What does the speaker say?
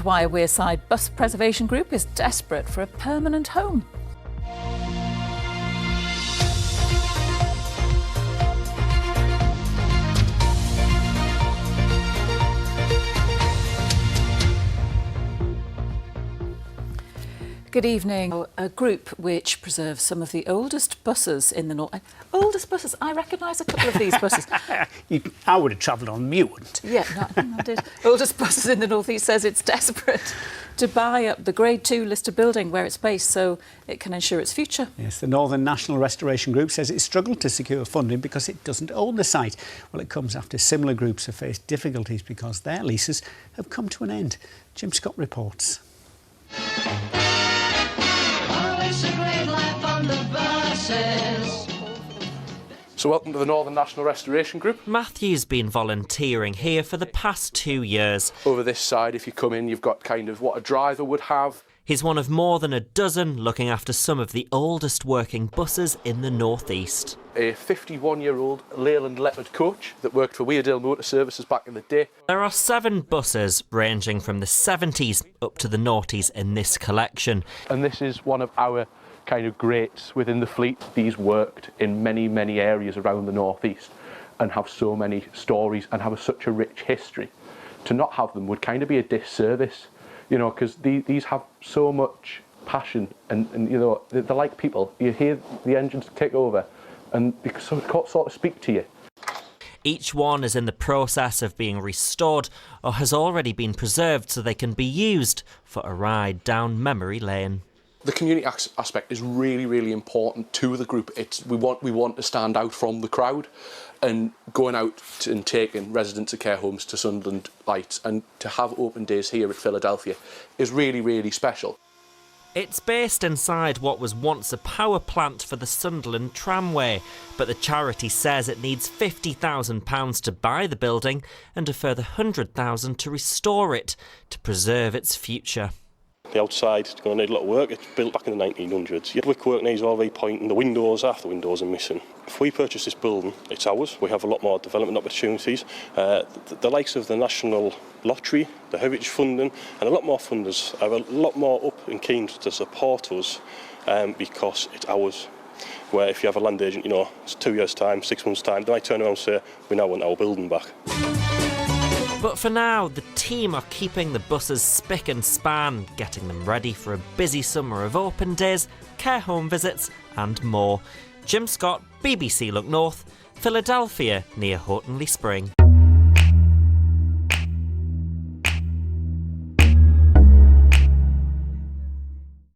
why a Wearside bus preservation group is desperate for a permanent home. Good evening. A group which preserves some of the oldest buses in the north. Oldest buses? I recognise a couple of these buses. I would have travelled on them, you wouldn't. Yeah, no, I did. Oldest buses in the North East says it's desperate to buy up the Grade 2 listed building where it's based so it can ensure its future. Yes, the Northern National Restoration Group says it's struggled to secure funding because it doesn't own the site. Well, it comes after similar groups have faced difficulties because their leases have come to an end. Jim Scott reports. So welcome to the Northern National Restoration Group. Matthew's been volunteering here for the past 2 years. Over this side, if you come in, you've got kind of what a driver would have. He's one of more than a dozen looking after some of the oldest working buses in the North East. A 51-year-old Leyland Leopard coach that worked for Weardale Motor Services back in the day. There are 7 buses ranging from the 70s up to the noughties in this collection. And this is one of our kind of greats within the fleet. These worked in many, many areas around the North East and have so many stories and have such a rich history. To not have them would kind of be a disservice, you know, because these have so much passion and you know, they're like people. You hear the engines kick over and they sort of speak to you. Each one is in the process of being restored or has already been preserved so they can be used for a ride down memory lane. The community aspect is really, really important to the group. We want to stand out from the crowd, and going out and taking residents of care homes to Sunderland Lights and to have open days here at Philadelphia is really, really special. It's based inside what was once a power plant for the Sunderland Tramway, but the charity says it needs £50,000 to buy the building and a further £100,000 to restore it to preserve its future. The outside is going to need a lot of work. It's built back in the 1900s. The brickwork needs all repointing. The windows, half the windows are missing. If we purchase this building, it's ours. We have a lot more development opportunities. The likes of the National Lottery, the Heritage Funding, and a lot more funders are a lot more up and keen to support us because it's ours. Where if you have a land agent, you know, it's 2 years' time, 6 months' time, they might turn around and say, we now want our building back. But for now, the team are keeping the buses spick and span, getting them ready for a busy summer of open days, care home visits and more. Jim Scott, BBC Look North, Philadelphia, near Houghtonleigh Spring.